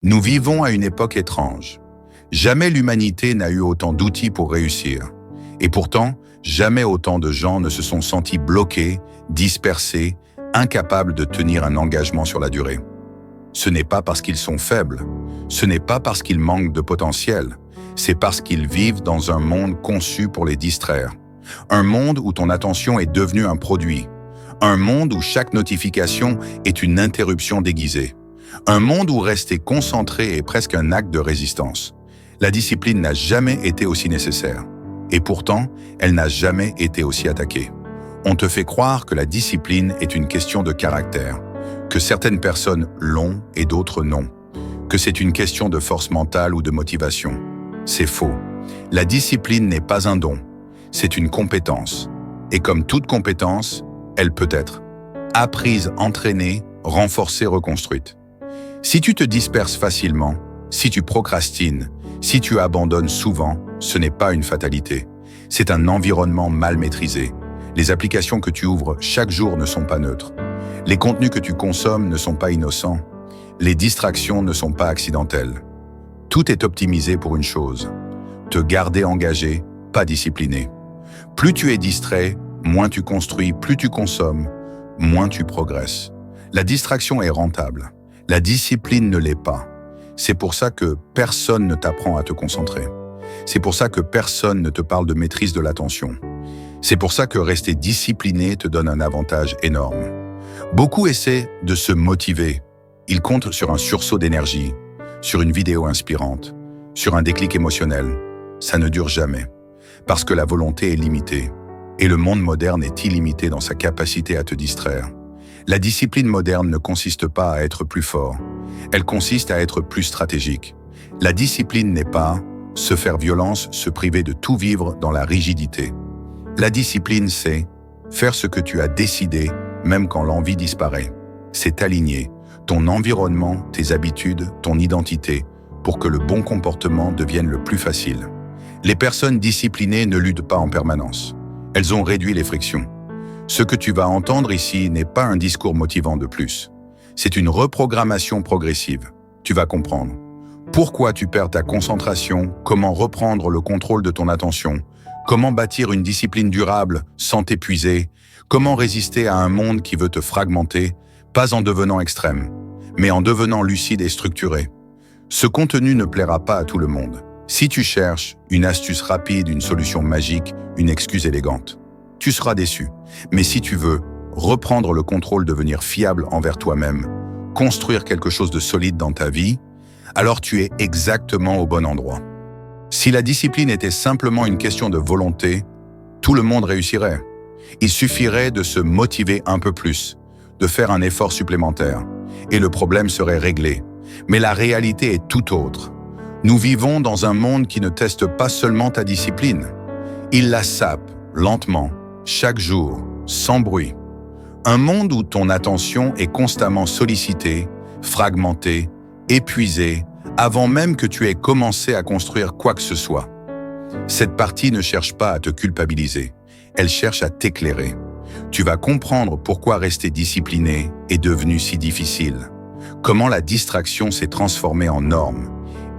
Nous vivons à une époque étrange. Jamais l'humanité n'a eu autant d'outils pour réussir. Et pourtant, jamais autant de gens ne se sont sentis bloqués, dispersés, incapables de tenir un engagement sur la durée. Ce n'est pas parce qu'ils sont faibles, ce n'est pas parce qu'ils manquent de potentiel, c'est parce qu'ils vivent dans un monde conçu pour les distraire. Un monde où ton attention est devenue un produit. Un monde où chaque notification est une interruption déguisée. Un monde où rester concentré est presque un acte de résistance. La discipline n'a jamais été aussi nécessaire. Et pourtant, elle n'a jamais été aussi attaquée. On te fait croire que la discipline est une question de caractère, que certaines personnes l'ont et d'autres non, que c'est une question de force mentale ou de motivation. C'est faux. La discipline n'est pas un don, c'est une compétence. Et comme toute compétence, elle peut être apprise, entraînée, renforcée, reconstruite. Si tu te disperses facilement, si tu procrastines, si tu abandonnes souvent, ce n'est pas une fatalité. C'est un environnement mal maîtrisé. Les applications que tu ouvres chaque jour ne sont pas neutres. Les contenus que tu consommes ne sont pas innocents. Les distractions ne sont pas accidentelles. Tout est optimisé pour une chose: te garder engagé, pas discipliné. Plus tu es distrait, moins tu construis, plus tu consommes, moins tu progresses. La distraction est rentable. La discipline ne l'est pas. C'est pour ça que personne ne t'apprend à te concentrer. C'est pour ça que personne ne te parle de maîtrise de l'attention. C'est pour ça que rester discipliné te donne un avantage énorme. Beaucoup essaient de se motiver. Ils comptent sur un sursaut d'énergie, sur une vidéo inspirante, sur un déclic émotionnel. Ça ne dure jamais, parce que la volonté est limitée. Et le monde moderne est illimité dans sa capacité à te distraire. La discipline moderne ne consiste pas à être plus fort, elle consiste à être plus stratégique. La discipline n'est pas se faire violence, se priver de tout vivre dans la rigidité. La discipline, c'est faire ce que tu as décidé, même quand l'envie disparaît. C'est aligner ton environnement, tes habitudes, ton identité, pour que le bon comportement devienne le plus facile. Les personnes disciplinées ne luttent pas en permanence. Elles ont réduit les frictions. Ce que tu vas entendre ici n'est pas un discours motivant de plus. C'est une reprogrammation progressive. Tu vas comprendre pourquoi tu perds ta concentration, comment reprendre le contrôle de ton attention, comment bâtir une discipline durable sans t'épuiser, comment résister à un monde qui veut te fragmenter, pas en devenant extrême, mais en devenant lucide et structuré. Ce contenu ne plaira pas à tout le monde. Si tu cherches une astuce rapide, une solution magique, une excuse élégante, tu seras déçu. Mais si tu veux reprendre le contrôle, devenir fiable envers toi-même, construire quelque chose de solide dans ta vie, alors tu es exactement au bon endroit. Si la discipline était simplement une question de volonté, tout le monde réussirait. Il suffirait de se motiver un peu plus, de faire un effort supplémentaire, et le problème serait réglé. Mais la réalité est tout autre. Nous vivons dans un monde qui ne teste pas seulement ta discipline. Il la sape, lentement, chaque jour, sans bruit. Un monde où ton attention est constamment sollicitée, fragmentée, épuisée, avant même que tu aies commencé à construire quoi que ce soit. Cette partie ne cherche pas à te culpabiliser, elle cherche à t'éclairer. Tu vas comprendre pourquoi rester discipliné est devenu si difficile, comment la distraction s'est transformée en norme,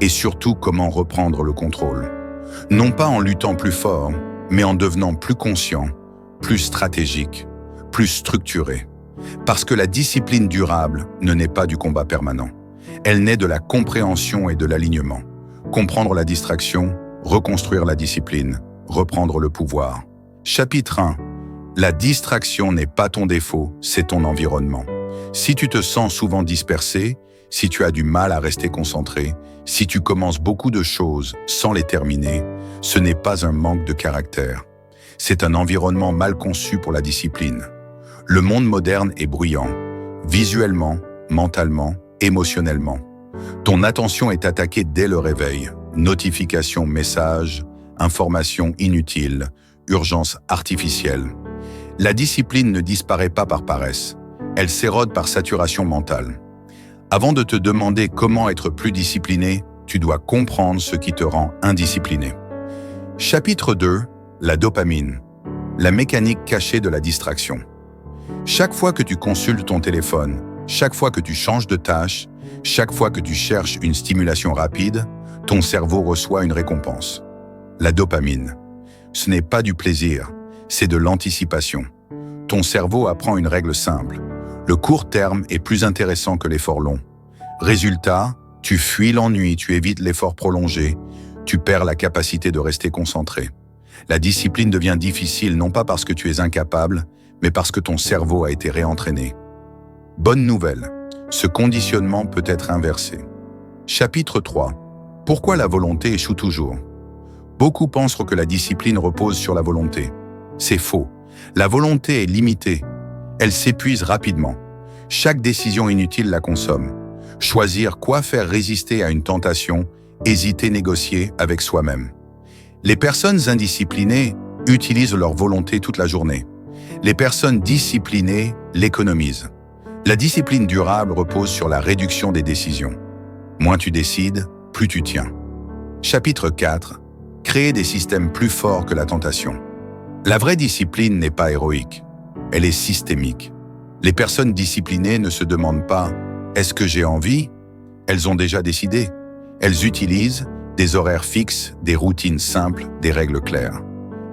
et surtout comment reprendre le contrôle. Non pas en luttant plus fort, mais en devenant plus conscient, plus stratégique, plus structuré. Parce que la discipline durable ne naît pas du combat permanent. Elle naît de la compréhension et de l'alignement. Comprendre la distraction, reconstruire la discipline, reprendre le pouvoir. Chapitre 1. La distraction n'est pas ton défaut, c'est ton environnement. Si tu te sens souvent dispersé, si tu as du mal à rester concentré, si tu commences beaucoup de choses sans les terminer, ce n'est pas un manque de caractère. C'est un environnement mal conçu pour la discipline. Le monde moderne est bruyant, visuellement, mentalement, émotionnellement. Ton attention est attaquée dès le réveil. Notifications, messages, informations inutiles, urgences artificielles. La discipline ne disparaît pas par paresse. Elle s'érode par saturation mentale. Avant de te demander comment être plus discipliné, tu dois comprendre ce qui te rend indiscipliné. Chapitre 2. La dopamine. La mécanique cachée de la distraction. Chaque fois que tu consultes ton téléphone, chaque fois que tu changes de tâche, Chaque fois que tu cherches une stimulation rapide, ton cerveau reçoit une récompense. La dopamine. Ce n'est pas du plaisir, c'est de l'anticipation. Ton cerveau apprend une règle simple. Le court terme est plus intéressant que l'effort long. Résultat, tu fuis l'ennui, tu évites l'effort prolongé, tu perds la capacité de rester concentré. La discipline devient difficile non pas parce que tu es incapable, mais parce que ton cerveau a été réentraîné. Bonne nouvelle, ce conditionnement peut être inversé. Chapitre 3. Pourquoi la volonté échoue toujours? Beaucoup pensent que la discipline repose sur la volonté. C'est faux. La volonté est limitée. Elle s'épuise rapidement. Chaque décision inutile la consomme. Choisir quoi faire résister à une tentation, hésiter, négocier avec soi-même. Les personnes indisciplinées utilisent leur volonté toute la journée. Les personnes disciplinées l'économisent. La discipline durable repose sur la réduction des décisions. Moins tu décides, plus tu tiens. Chapitre 4. Créer des systèmes plus forts que la tentation. La vraie discipline n'est pas héroïque. Elle est systémique. Les personnes disciplinées ne se demandent pas « Est-ce que j'ai envie ?» Elles ont déjà décidé. Elles utilisent des horaires fixes, des routines simples, des règles claires.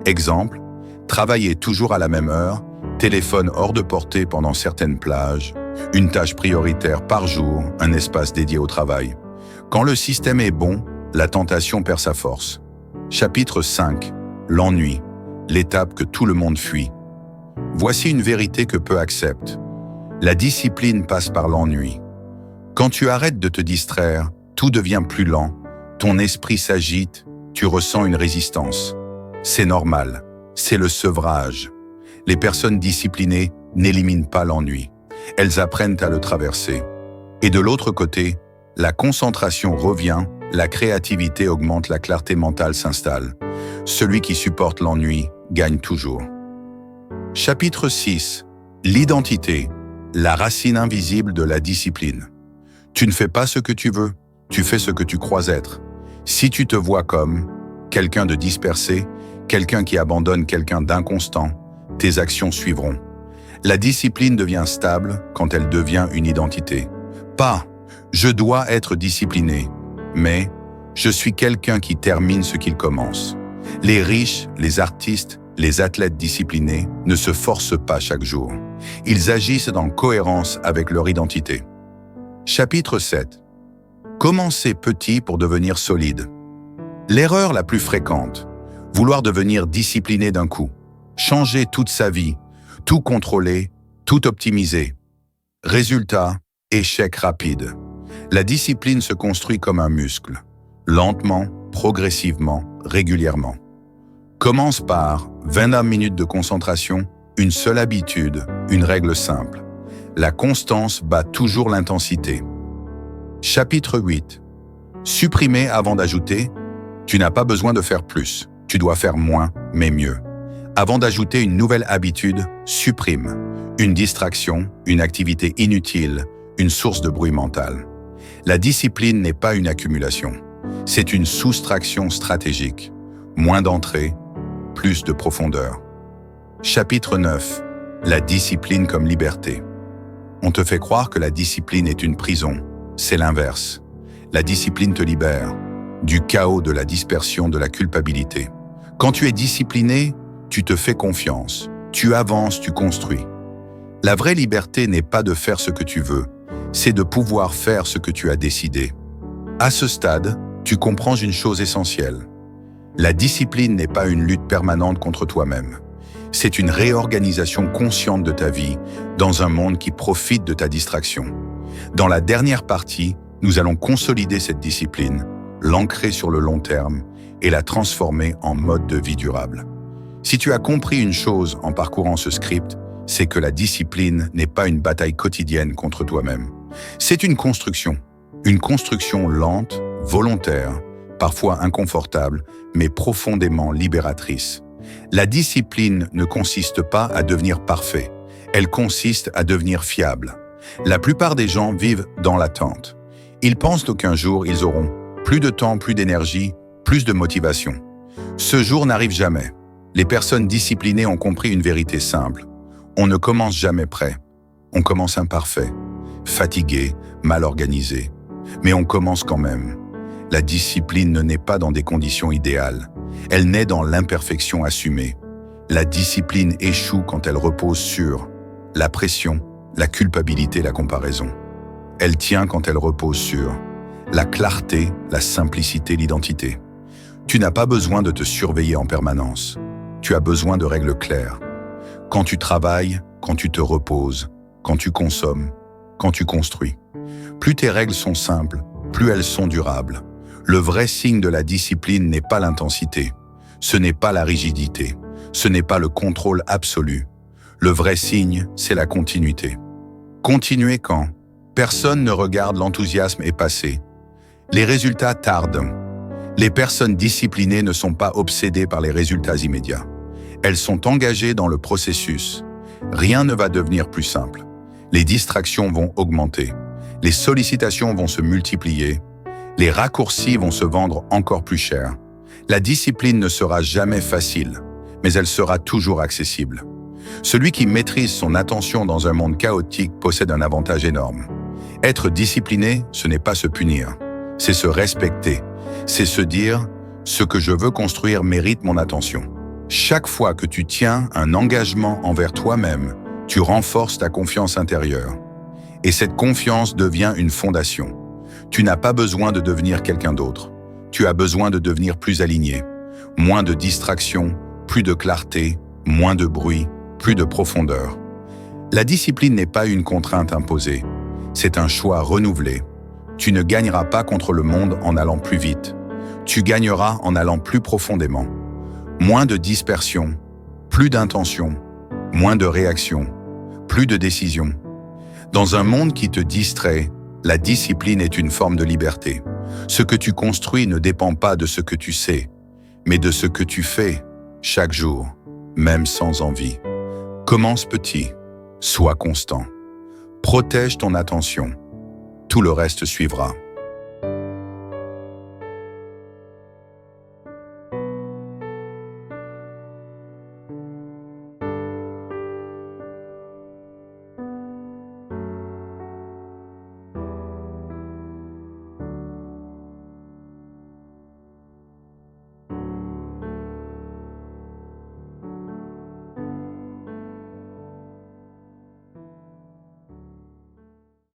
Exemple, travailler toujours à la même heure, téléphone hors de portée pendant certaines plages, une tâche prioritaire par jour, un espace dédié au travail. Quand le système est bon, la tentation perd sa force. Chapitre 5. L'ennui, l'étape que tout le monde fuit. Voici une vérité que peu acceptent. La discipline passe par l'ennui. Quand tu arrêtes de te distraire, tout devient plus lent, ton esprit s'agite, tu ressens une résistance. C'est normal, c'est le sevrage. Les personnes disciplinées n'éliminent pas l'ennui. Elles apprennent à le traverser. Et de l'autre côté, la concentration revient, la créativité augmente, la clarté mentale s'installe. Celui qui supporte l'ennui gagne toujours. Chapitre 6. L'identité, la racine invisible de la discipline. Tu ne fais pas ce que tu veux, tu fais ce que tu crois être. Si tu te vois comme quelqu'un de dispersé, quelqu'un qui abandonne, quelqu'un d'inconstant, tes actions suivront. La discipline devient stable quand elle devient une identité. Pas « je dois être discipliné », mais « je suis quelqu'un qui termine ce qu'il commence ». Les riches, les artistes, les athlètes disciplinés ne se forcent pas chaque jour. Ils agissent en cohérence avec leur identité. Chapitre 7. Commencer petit pour devenir solide. L'erreur la plus fréquente, vouloir devenir discipliné d'un coup, changer toute sa vie, tout contrôler, tout optimiser. Résultat, échec rapide. La discipline se construit comme un muscle, lentement, progressivement, régulièrement. Commence par 29 minutes de concentration, une seule habitude, une règle simple. La constance bat toujours l'intensité. Chapitre 8. Supprimer avant d'ajouter. Tu n'as pas besoin de faire plus. Tu dois faire moins, mais mieux. Avant d'ajouter une nouvelle habitude, supprime. Une distraction, une activité inutile, une source de bruit mental. La discipline n'est pas une accumulation. C'est une soustraction stratégique. Moins d'entrée, plus de profondeur. Chapitre 9. La discipline comme liberté. On te fait croire que la discipline est une prison. C'est l'inverse. La discipline te libère du chaos, de la dispersion, de la culpabilité. Quand tu es discipliné, tu te fais confiance. Tu avances, tu construis. La vraie liberté n'est pas de faire ce que tu veux, c'est de pouvoir faire ce que tu as décidé. À ce stade, tu comprends une chose essentielle. La discipline n'est pas une lutte permanente contre toi-même. C'est une réorganisation consciente de ta vie dans un monde qui profite de ta distraction. Dans la dernière partie, nous allons consolider cette discipline, l'ancrer sur le long terme et la transformer en mode de vie durable. Si tu as compris une chose en parcourant ce script, c'est que la discipline n'est pas une bataille quotidienne contre toi-même. C'est une construction lente, volontaire, parfois inconfortable, mais profondément libératrice. La discipline ne consiste pas à devenir parfait, elle consiste à devenir fiable. La plupart des gens vivent dans l'attente. Ils pensent qu'un jour, ils auront plus de temps, plus d'énergie, plus de motivation. Ce jour n'arrive jamais. Les personnes disciplinées ont compris une vérité simple. On ne commence jamais prêt. On commence imparfait, fatigué, mal organisé. Mais on commence quand même. La discipline ne naît pas dans des conditions idéales. Elle naît dans l'imperfection assumée. La discipline échoue quand elle repose sur la pression, la culpabilité, la comparaison. Elle tient quand elle repose sur la clarté, la simplicité, l'identité. Tu n'as pas besoin de te surveiller en permanence. Tu as besoin de règles claires. Quand tu travailles, quand tu te reposes, quand tu consommes, quand tu construis. Plus tes règles sont simples, plus elles sont durables. Le vrai signe de la discipline n'est pas l'intensité. Ce n'est pas la rigidité. Ce n'est pas le contrôle absolu. Le vrai signe, c'est la continuité. Continuer quand personne ne regarde, l'enthousiasme est passé. Les résultats tardent. Les personnes disciplinées ne sont pas obsédées par les résultats immédiats. Elles sont engagées dans le processus. Rien ne va devenir plus simple. Les distractions vont augmenter. Les sollicitations vont se multiplier. Les raccourcis vont se vendre encore plus cher. La discipline ne sera jamais facile, mais elle sera toujours accessible. Celui qui maîtrise son attention dans un monde chaotique possède un avantage énorme. Être discipliné, ce n'est pas se punir, c'est se respecter. C'est se dire « ce que je veux construire mérite mon attention ». Chaque fois que tu tiens un engagement envers toi-même, tu renforces ta confiance intérieure. Et cette confiance devient une fondation. Tu n'as pas besoin de devenir quelqu'un d'autre. Tu as besoin de devenir plus aligné. Moins de distractions, plus de clarté, moins de bruit, plus de profondeur. La discipline n'est pas une contrainte imposée. C'est un choix renouvelé. Tu ne gagneras pas contre le monde en allant plus vite. Tu gagneras en allant plus profondément. Moins de dispersion, plus d'intention, moins de réaction, plus de décision. Dans un monde qui te distrait, la discipline est une forme de liberté. Ce que tu construis ne dépend pas de ce que tu sais, mais de ce que tu fais chaque jour, même sans envie. Commence petit, sois constant. Protège ton attention. Tout le reste suivra.